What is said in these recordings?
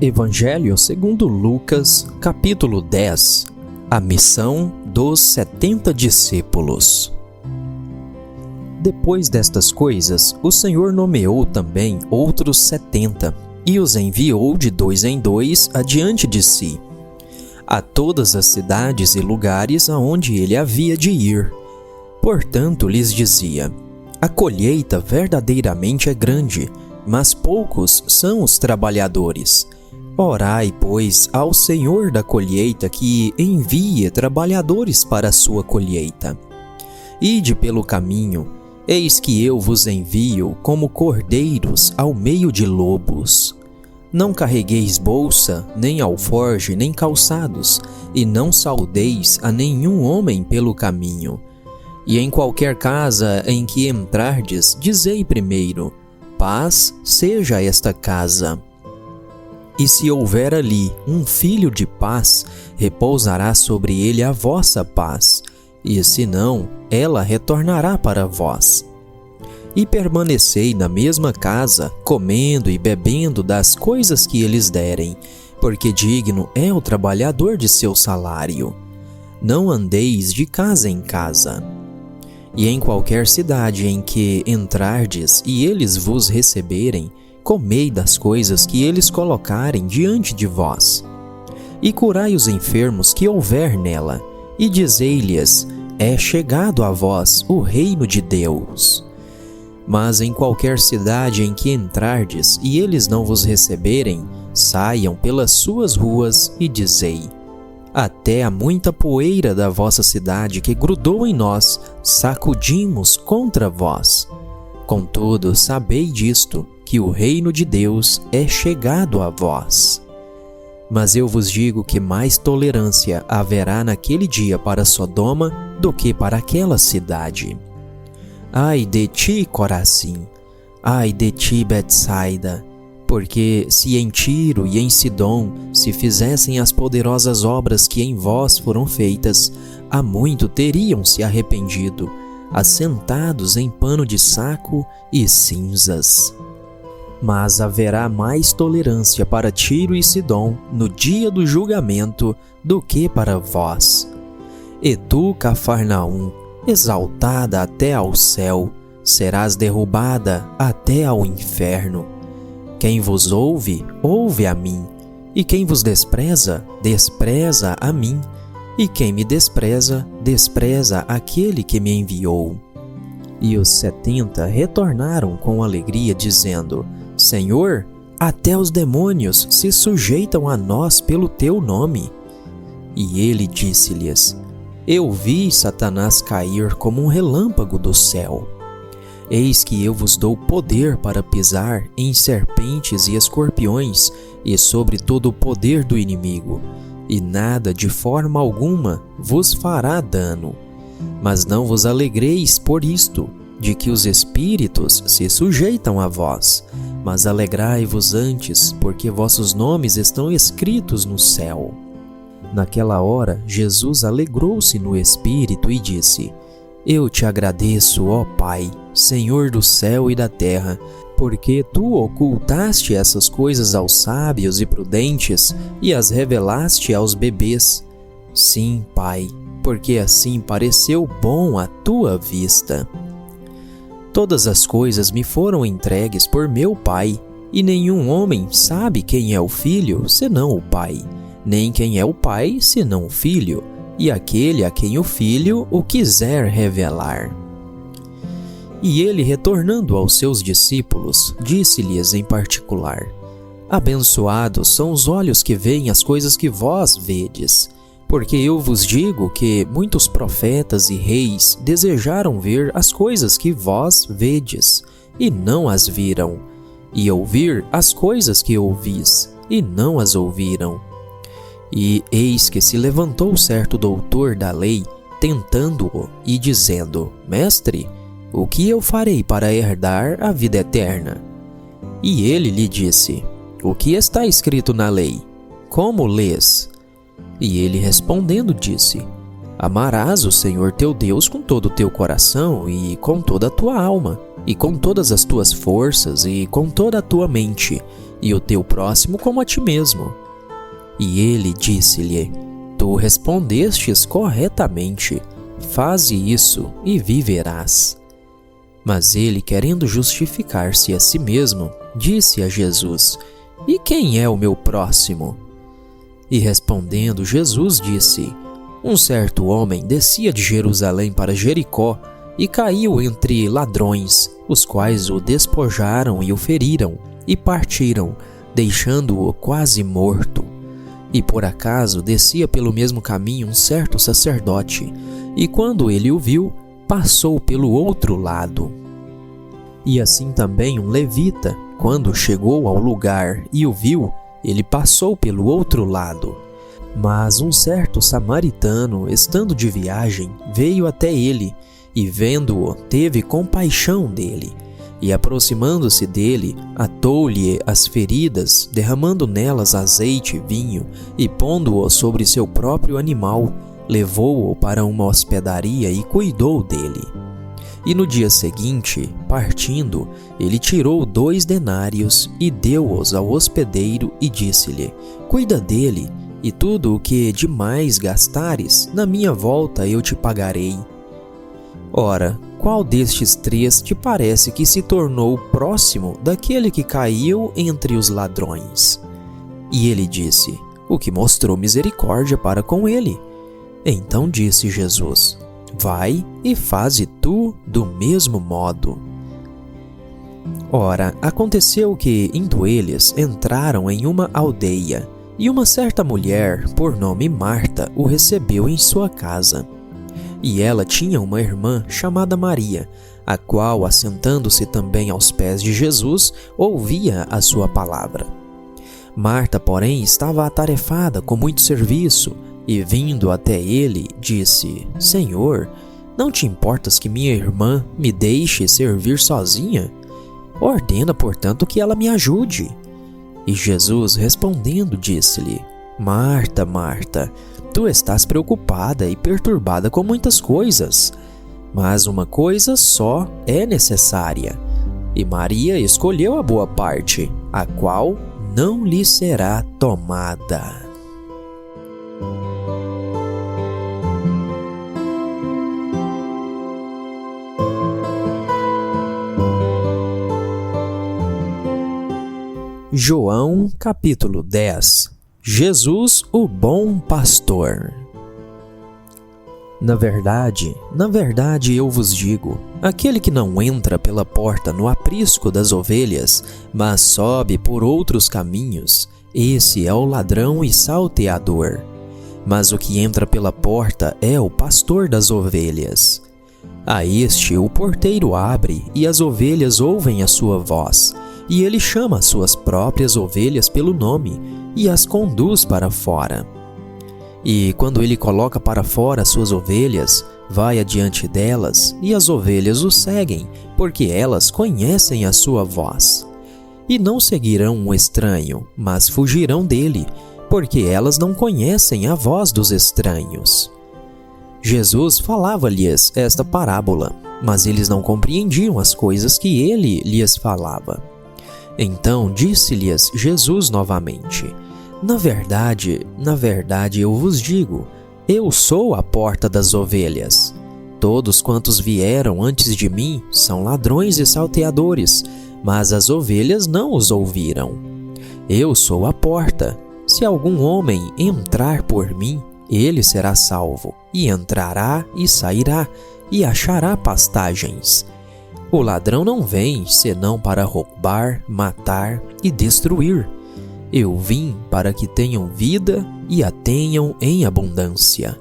Evangelho segundo Lucas, capítulo 10. A missão dos 70 discípulos. Depois destas coisas, o Senhor nomeou também outros 70, e os enviou de 2 em 2 adiante de si, a todas as cidades e lugares aonde ele havia de ir. Portanto, lhes dizia: a colheita verdadeiramente é grande, mas poucos são os trabalhadores. Orai, pois, ao Senhor da colheita que envie trabalhadores para a sua colheita. Ide pelo caminho, eis que eu vos envio como cordeiros ao meio de lobos. Não carregueis bolsa, nem alforje, nem calçados, e não saudeis a nenhum homem pelo caminho. E em qualquer casa em que entrardes, dizei primeiro: paz seja esta casa. E se houver ali um filho de paz, repousará sobre ele a vossa paz, e se não, ela retornará para vós. E permanecei na mesma casa, comendo e bebendo das coisas que eles derem, porque digno é o trabalhador de seu salário. Não andeis de casa em casa. E em qualquer cidade em que entrardes e eles vos receberem, comei das coisas que eles colocarem diante de vós. E curai os enfermos que houver nela, e dizei-lhes: é chegado a vós o reino de Deus. Mas em qualquer cidade em que entrardes e eles não vos receberem, saiam pelas suas ruas e dizei: até a muita poeira da vossa cidade que grudou em nós, sacudimos contra vós. Contudo, sabei disto, que o reino de Deus é chegado a vós. Mas eu vos digo que mais tolerância haverá naquele dia para Sodoma do que para aquela cidade. Ai de ti, Corazim! Ai de ti, Betsaida! Porque se em Tiro e em Sidom se fizessem as poderosas obras que em vós foram feitas, há muito teriam se arrependido, assentados em pano de saco e cinzas. Mas haverá mais tolerância para Tiro e Sidom no dia do julgamento do que para vós. E tu, Cafarnaum, exaltada até ao céu, serás derrubada até ao inferno. Quem vos ouve, ouve a mim, e quem vos despreza, despreza a mim, e quem me despreza, despreza aquele que me enviou. E os 70 retornaram com alegria, dizendo: Senhor, até os demônios se sujeitam a nós pelo teu nome. E ele disse-lhes: eu vi Satanás cair como um relâmpago do céu. Eis que eu vos dou poder para pisar em serpentes e escorpiões e sobre todo o poder do inimigo, e nada de forma alguma vos fará dano. Mas não vos alegreis por isto, de que os espíritos se sujeitam a vós, mas alegrai-vos antes, porque vossos nomes estão escritos no céu. Naquela hora, Jesus alegrou-se no Espírito e disse: eu te agradeço, ó Pai, Senhor do céu e da terra, porque tu ocultaste essas coisas aos sábios e prudentes e as revelaste aos bebês. Sim, Pai, porque assim pareceu bom à tua vista. Todas as coisas me foram entregues por meu Pai, e nenhum homem sabe quem é o Filho, senão o Pai, nem quem é o Pai, senão o Filho, e aquele a quem o Filho o quiser revelar. E ele, retornando aos seus discípulos, disse-lhes em particular: abençoados são os olhos que veem as coisas que vós vedes, porque eu vos digo que muitos profetas e reis desejaram ver as coisas que vós vedes, e não as viram, e ouvir as coisas que ouvis, e não as ouviram. E eis que se levantou certo doutor da lei, tentando-o e dizendo: Mestre, o que eu farei para herdar a vida eterna? E ele lhe disse: o que está escrito na lei? Como lês? E ele respondendo disse: amarás o Senhor teu Deus com todo o teu coração e com toda a tua alma, e com todas as tuas forças e com toda a tua mente, e o teu próximo como a ti mesmo. E ele disse-lhe: Tu respondestes corretamente, faze isso e viverás. Mas ele, querendo justificar-se a si mesmo, disse a Jesus: E quem é o meu próximo? E respondendo, Jesus disse: Um certo homem descia de Jerusalém para Jericó e caiu entre ladrões, os quais o despojaram e o feriram, e partiram, deixando-o quase morto. E por acaso descia pelo mesmo caminho um certo sacerdote, e quando ele o viu, passou pelo outro lado. E assim também um levita, quando chegou ao lugar e o viu, ele passou pelo outro lado. Mas um certo samaritano, estando de viagem, veio até ele, e vendo-o, teve compaixão dele. E aproximando-se dele, atou-lhe as feridas, derramando nelas azeite e vinho, e pondo-o sobre seu próprio animal, levou-o para uma hospedaria e cuidou dele. E no dia seguinte, partindo, ele tirou 2 denários e deu-os ao hospedeiro e disse-lhe: Cuida dele, e tudo o que demais gastares, na minha volta eu te pagarei. Ora, qual destes 3 te parece que se tornou próximo daquele que caiu entre os ladrões? E ele disse: O que mostrou misericórdia para com ele. Então disse Jesus: Vai e faze tu do mesmo modo. Ora, aconteceu que, indo eles, entraram em uma aldeia, e uma certa mulher, por nome Marta, o recebeu em sua casa. E ela tinha uma irmã chamada Maria, a qual, assentando-se também aos pés de Jesus, ouvia a sua palavra. Marta, porém, estava atarefada com muito serviço, e vindo até ele, disse: Senhor, não te importas que minha irmã me deixe servir sozinha? Ordena, portanto, que ela me ajude. E Jesus, respondendo, disse-lhe: Marta, Marta, tu estás preocupada e perturbada com muitas coisas, mas uma coisa só é necessária. E Maria escolheu a boa parte, a qual não lhe será tomada. João capítulo 10. Jesus, o bom pastor. Na verdade eu vos digo, aquele que não entra pela porta no aprisco das ovelhas, mas sobe por outros caminhos, esse é o ladrão e salteador. Mas o que entra pela porta é o pastor das ovelhas. A este o porteiro abre, e as ovelhas ouvem a sua voz, e ele chama as suas próprias ovelhas pelo nome, e as conduz para fora. E quando ele coloca para fora as suas ovelhas, vai adiante delas, e as ovelhas o seguem, porque elas conhecem a sua voz. E não seguirão um estranho, mas fugirão dele, porque elas não conhecem a voz dos estranhos. Jesus falava-lhes esta parábola, mas eles não compreendiam as coisas que ele lhes falava. Então disse-lhes Jesus novamente: Na verdade eu vos digo, eu sou a porta das ovelhas. Todos quantos vieram antes de mim são ladrões e salteadores, mas as ovelhas não os ouviram. Eu sou a porta. Se algum homem entrar por mim, ele será salvo, e entrará e sairá, e achará pastagens. O ladrão não vem senão para roubar, matar e destruir. Eu vim para que tenham vida e a tenham em abundância.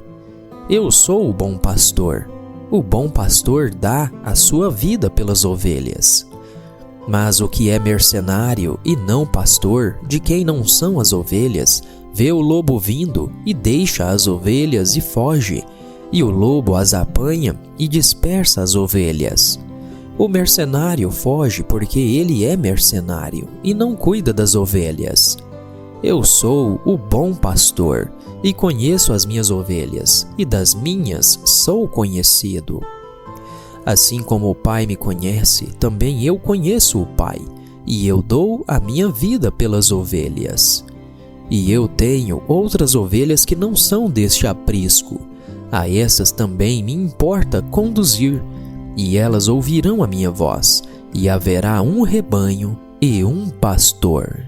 Eu sou o bom pastor. O bom pastor dá a sua vida pelas ovelhas. Mas o que é mercenário e não pastor, de quem não são as ovelhas, vê o lobo vindo e deixa as ovelhas e foge, e o lobo as apanha e dispersa as ovelhas. O mercenário foge porque ele é mercenário e não cuida das ovelhas. Eu sou o bom pastor e conheço as minhas ovelhas, e das minhas sou conhecido. Assim como o Pai me conhece, também eu conheço o Pai, e eu dou a minha vida pelas ovelhas. E eu tenho outras ovelhas que não são deste aprisco. A essas também me importa conduzir, e elas ouvirão a minha voz, e haverá um rebanho e um pastor.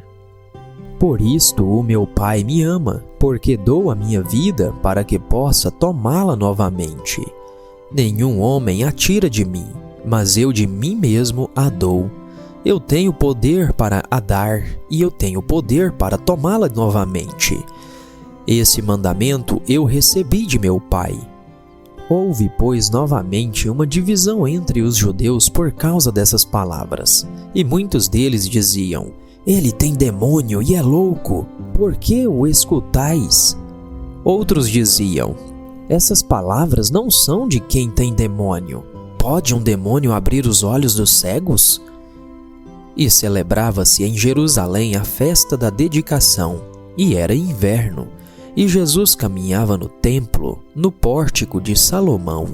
Por isto o meu Pai me ama, porque dou a minha vida para que possa tomá-la novamente. Nenhum homem a tira de mim, mas eu de mim mesmo a dou. Eu tenho poder para a dar, e eu tenho poder para tomá-la novamente. Esse mandamento eu recebi de meu Pai. Houve, pois, novamente uma divisão entre os judeus por causa dessas palavras, e muitos deles diziam: ele tem demônio e é louco, por que o escutais? Outros diziam: essas palavras não são de quem tem demônio. Pode um demônio abrir os olhos dos cegos? E celebrava-se em Jerusalém a festa da dedicação, e era inverno, e Jesus caminhava no templo, no pórtico de Salomão.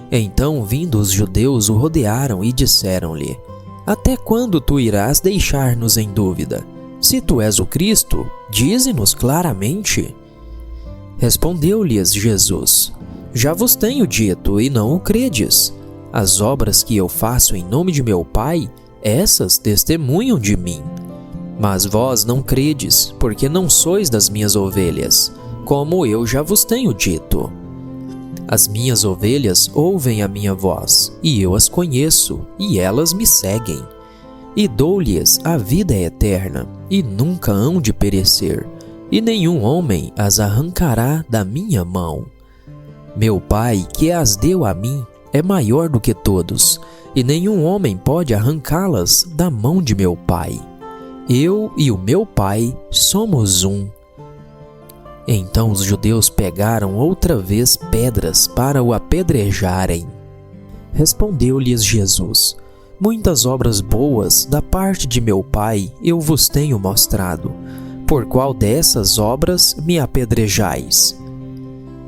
Então, vindo os judeus, o rodearam e disseram-lhe: até quando tu irás deixar-nos em dúvida? Se tu és o Cristo, dize-nos claramente. Respondeu-lhes Jesus: já vos tenho dito e não o credes. As obras que eu faço em nome de meu Pai, essas testemunham de mim. Mas vós não credes, porque não sois das minhas ovelhas, como eu já vos tenho dito. As minhas ovelhas ouvem a minha voz, e eu as conheço, e elas me seguem. E dou-lhes a vida eterna, e nunca hão de perecer, e nenhum homem as arrancará da minha mão. Meu Pai, que as deu a mim, é maior do que todos, e nenhum homem pode arrancá-las da mão de meu Pai. Eu e o meu Pai somos um. Então os judeus pegaram outra vez pedras para o apedrejarem. Respondeu-lhes Jesus: muitas obras boas da parte de meu Pai eu vos tenho mostrado. Por qual dessas obras me apedrejais?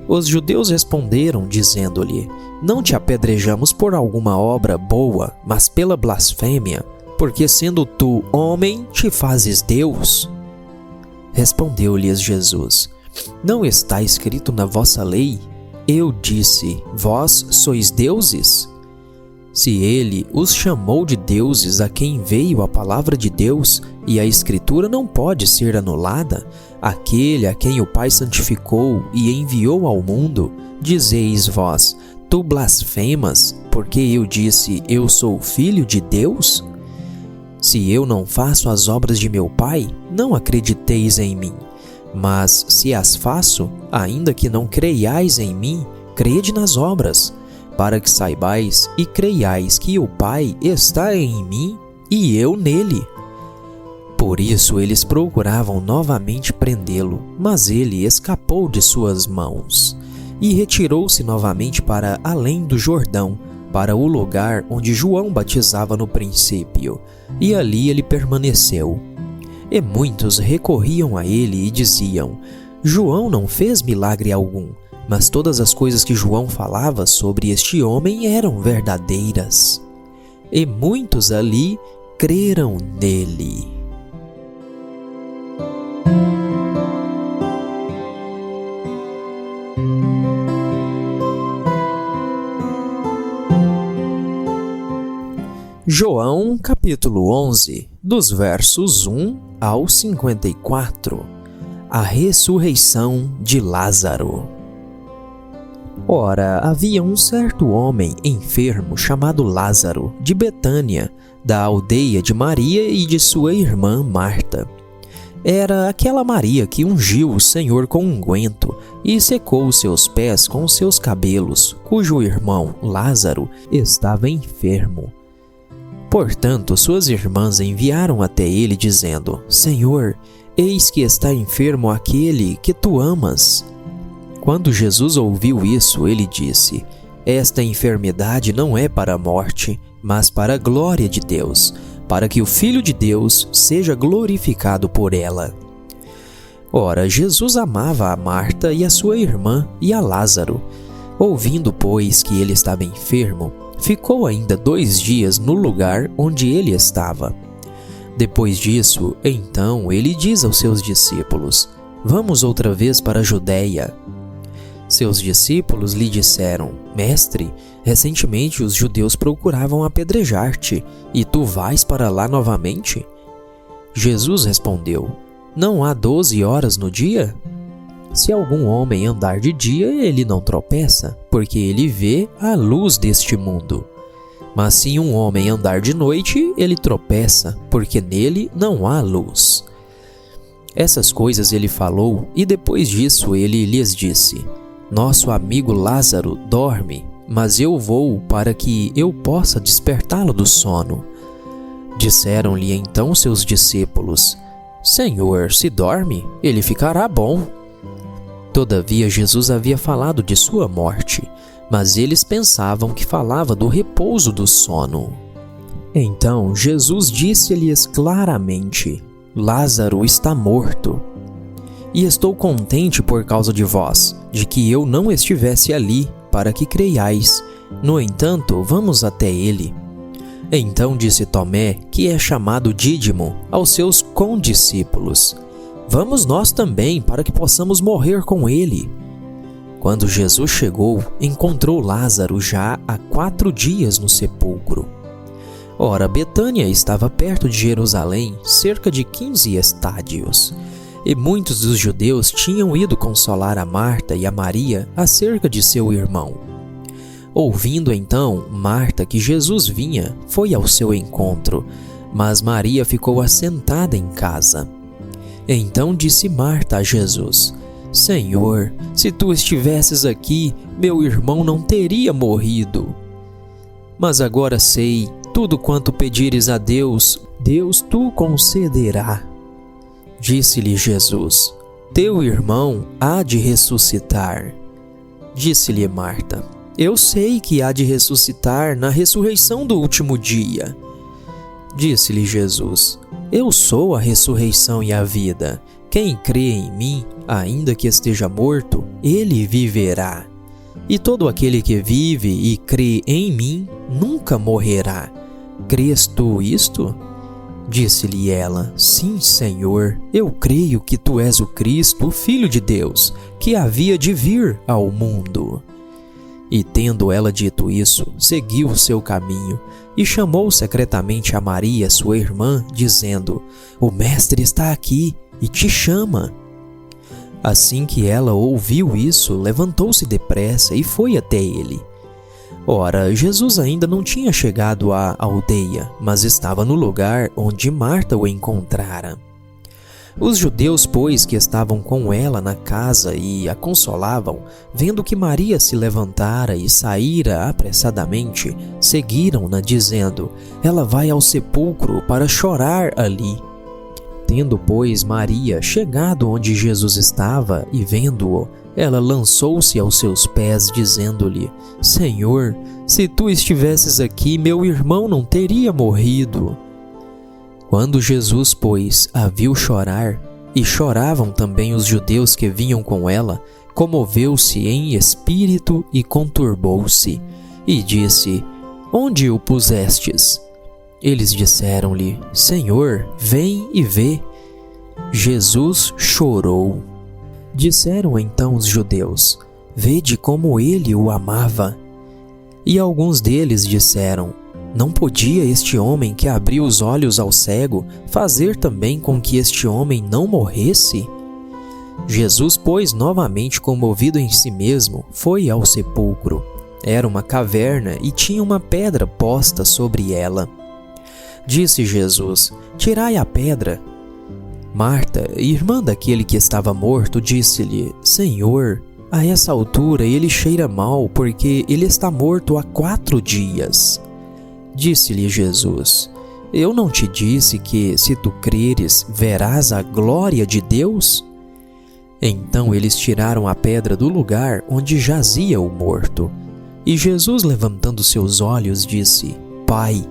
Os judeus responderam, dizendo-lhe: não te apedrejamos por alguma obra boa, mas pela blasfêmia, porque sendo tu homem, te fazes Deus. Respondeu-lhes Jesus: não está escrito na vossa lei? Eu disse: vós sois deuses? Se ele os chamou de deuses a quem veio a palavra de Deus, e a Escritura não pode ser anulada, aquele a quem o Pai santificou e enviou ao mundo, dizeis vós: tu blasfemas, porque eu disse: eu sou filho de Deus? Se eu não faço as obras de meu Pai, não acrediteis em mim. Mas se as faço, ainda que não creiais em mim, crede nas obras, para que saibais e creiais que o Pai está em mim e eu nele. Por isso eles procuravam novamente prendê-lo, mas ele escapou de suas mãos, e retirou-se novamente para além do Jordão, para o lugar onde João batizava no princípio, e ali ele permaneceu. E muitos recorriam a ele e diziam: João não fez milagre algum, mas todas as coisas que João falava sobre este homem eram verdadeiras. E muitos ali creram nele. João capítulo 11, dos versos 1 ao 54. A ressurreição de Lázaro. Ora, havia um certo homem enfermo chamado Lázaro, de Betânia, da aldeia de Maria e de sua irmã Marta. Era aquela Maria que ungiu o Senhor com unguento e secou os seus pés com seus cabelos, cujo irmão Lázaro estava enfermo. Portanto, suas irmãs enviaram até ele, dizendo: Senhor, eis que está enfermo aquele que tu amas. Quando Jesus ouviu isso, ele disse: Esta enfermidade não é para a morte, mas para a glória de Deus, para que o Filho de Deus seja glorificado por ela. Ora, Jesus amava a Marta e a sua irmã e a Lázaro. Ouvindo, pois, que ele estava enfermo, ficou ainda 2 dias no lugar onde ele estava. Depois disso, então ele diz aos seus discípulos: Vamos outra vez para a Judéia. Seus discípulos lhe disseram: Mestre, recentemente os judeus procuravam apedrejar-te, e tu vais para lá novamente? Jesus respondeu: Não há 12 horas no dia? Se algum homem andar de dia, ele não tropeça, porque ele vê a luz deste mundo. Mas se um homem andar de noite, ele tropeça, porque nele não há luz. Essas coisas ele falou, e depois disso ele lhes disse: Nosso amigo Lázaro dorme, mas eu vou para que eu possa despertá-lo do sono. Disseram-lhe então seus discípulos: Senhor, se dorme, ele ficará bom. Todavia Jesus havia falado de sua morte, mas eles pensavam que falava do repouso do sono. Então Jesus disse-lhes claramente: Lázaro está morto. E estou contente por causa de vós, de que eu não estivesse ali, para que creiais. No entanto, vamos até ele. Então disse Tomé, que é chamado Dídimo, aos seus condiscípulos: Vamos nós também, para que possamos morrer com ele. Quando Jesus chegou, encontrou Lázaro já há 4 dias no sepulcro. Ora, Betânia estava perto de Jerusalém, cerca de 15 estádios. E muitos dos judeus tinham ido consolar a Marta e a Maria acerca de seu irmão. Ouvindo então Marta que Jesus vinha, foi ao seu encontro, mas Maria ficou assentada em casa. Então disse Marta a Jesus: Senhor, se tu estivesses aqui, meu irmão não teria morrido. Mas agora sei, tudo quanto pedires a Deus, Deus tu concederá. Disse-lhe Jesus: Teu irmão há de ressuscitar. Disse-lhe Marta: Eu sei que há de ressuscitar na ressurreição do último dia. Disse-lhe Jesus: Eu sou a ressurreição e a vida. Quem crê em mim, ainda que esteja morto, ele viverá. E todo aquele que vive e crê em mim, nunca morrerá. Crês tu isto? Disse-lhe ela: Sim, Senhor, eu creio que tu és o Cristo, o Filho de Deus, que havia de vir ao mundo. E tendo ela dito isso, seguiu o seu caminho, e chamou secretamente a Maria, sua irmã, dizendo: O Mestre está aqui e te chama. Assim que ela ouviu isso, levantou-se depressa e foi até ele. Ora, Jesus ainda não tinha chegado à aldeia, mas estava no lugar onde Marta o encontrara. Os judeus, pois, que estavam com ela na casa e a consolavam, vendo que Maria se levantara e saíra apressadamente, seguiram-na, dizendo: Ela vai ao sepulcro para chorar ali. Tendo, pois, Maria chegado onde Jesus estava e vendo-o, ela lançou-se aos seus pés, dizendo-lhe: Senhor, se tu estivesses aqui, meu irmão não teria morrido. Quando Jesus, pois, a viu chorar, e choravam também os judeus que vinham com ela, comoveu-se em espírito e conturbou-se, e disse: Onde o pusestes? Eles disseram-lhe: Senhor, vem e vê. Jesus chorou. Disseram então os judeus: Vede como ele o amava. E alguns deles disseram: Não podia este homem que abriu os olhos ao cego fazer também com que este homem não morresse? Jesus, pois, novamente comovido em si mesmo, foi ao sepulcro. Era uma caverna e tinha uma pedra posta sobre ela. Disse Jesus: Tirai a pedra. Marta, irmã daquele que estava morto, disse-lhe: Senhor, a essa altura ele cheira mal, porque ele está morto há 4 dias. Disse-lhe Jesus: Eu não te disse que, se tu creres, verás a glória de Deus? Então eles tiraram a pedra do lugar onde jazia o morto. E Jesus, levantando seus olhos, disse: Pai,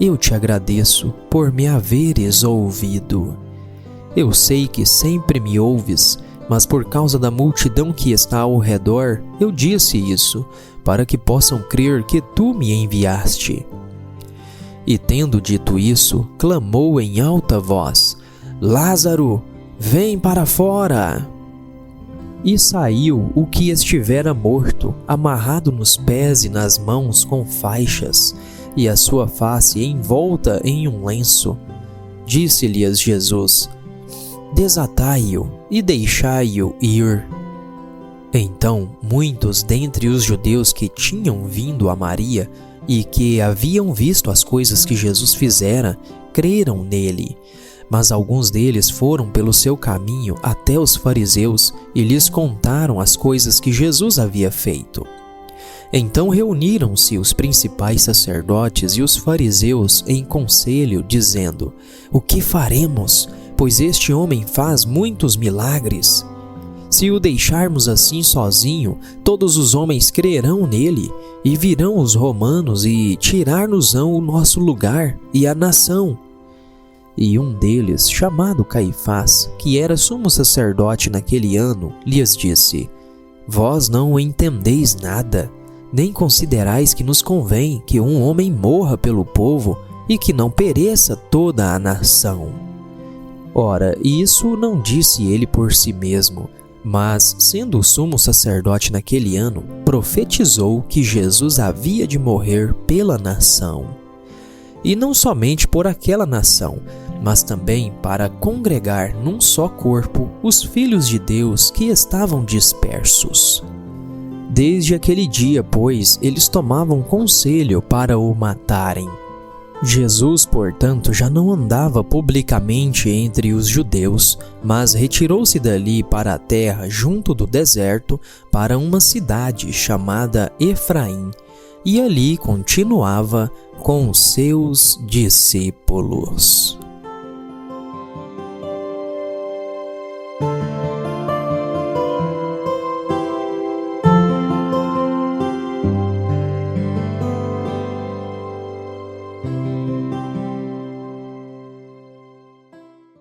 eu te agradeço por me haveres ouvido. Eu sei que sempre me ouves, mas por causa da multidão que está ao redor, eu disse isso, para que possam crer que tu me enviaste. E tendo dito isso, clamou em alta voz: Lázaro, vem para fora! E saiu o que estivera morto, amarrado nos pés e nas mãos com faixas, e a sua face envolta em um lenço. Disse-lhes Jesus: Desatai-o e deixai-o ir. Então muitos dentre os judeus que tinham vindo a Maria e que haviam visto as coisas que Jesus fizera, creram nele. Mas alguns deles foram pelo seu caminho até os fariseus e lhes contaram as coisas que Jesus havia feito. Então reuniram-se os principais sacerdotes e os fariseus em conselho, dizendo: O que faremos? Pois este homem faz muitos milagres. Se o deixarmos assim sozinho, todos os homens crerão nele, e virão os romanos e tirar-nos-ão o nosso lugar e a nação. E um deles, chamado Caifás, que era sumo sacerdote naquele ano, lhes disse: Vós não entendeis nada, nem considerais que nos convém que um homem morra pelo povo e que não pereça toda a nação. Ora, isso não disse ele por si mesmo, mas, sendo o sumo sacerdote naquele ano, profetizou que Jesus havia de morrer pela nação. E não somente por aquela nação, mas também para congregar num só corpo os filhos de Deus que estavam dispersos. Desde aquele dia, pois, eles tomavam conselho para o matarem. Jesus, portanto, já não andava publicamente entre os judeus, mas retirou-se dali para a terra junto do deserto, para uma cidade chamada Efraim, e ali continuava com os seus discípulos.